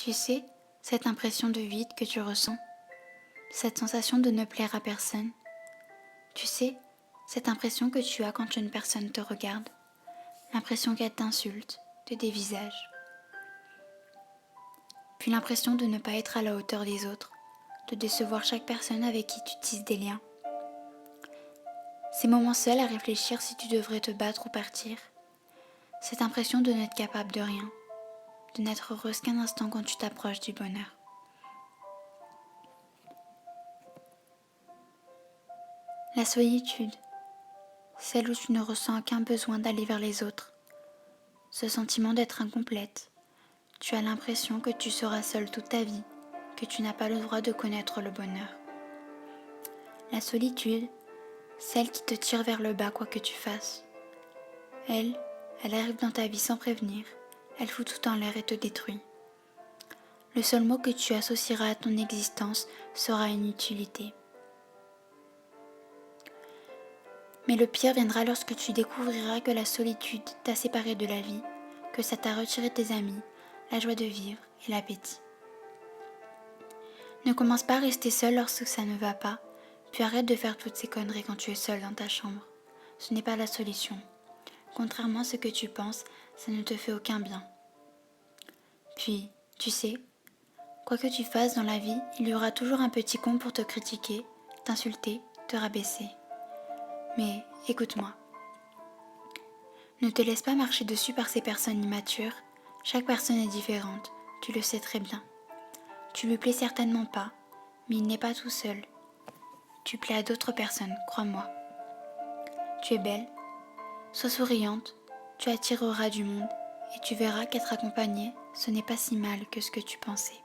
Tu sais, cette impression de vide que tu ressens, cette sensation de ne plaire à personne, tu sais, cette impression que tu as quand une personne te regarde, l'impression qu'elle t'insulte, te dévisage, puis l'impression de ne pas être à la hauteur des autres, de décevoir chaque personne avec qui tu tisses des liens. Ces moments seuls à réfléchir si tu devrais te battre ou partir, cette impression de n'être capable de rien, de n'être heureuse qu'un instant quand tu t'approches du bonheur. La solitude, celle où tu ne ressens aucun besoin d'aller vers les autres, ce sentiment d'être incomplète. Tu as l'impression que tu seras seule toute ta vie, que tu n'as pas le droit de connaître le bonheur. La solitude, celle qui te tire vers le bas quoi que tu fasses. Elle arrive dans ta vie sans prévenir, elle fout tout en l'air et te détruit. Le seul mot que tu associeras à ton existence sera inutilité. Mais le pire viendra lorsque tu découvriras que la solitude t'a séparé de la vie, que ça t'a retiré tes amis, la joie de vivre et l'appétit. Ne commence pas à rester seul lorsque ça ne va pas, puis arrête de faire toutes ces conneries quand tu es seul dans ta chambre. Ce n'est pas la solution. Contrairement à ce que tu penses, ça ne te fait aucun bien. Puis, tu sais, quoi que tu fasses dans la vie, il y aura toujours un petit con pour te critiquer, t'insulter, te rabaisser. Mais écoute-moi. Ne te laisse pas marcher dessus par ces personnes immatures. Chaque personne est différente, tu le sais très bien. Tu lui plais certainement pas, mais il n'est pas tout seul. Tu plais à d'autres personnes, crois-moi. Tu es belle, sois souriante, tu attireras du monde et tu verras qu'être accompagnée, ce n'est pas si mal que ce que tu pensais.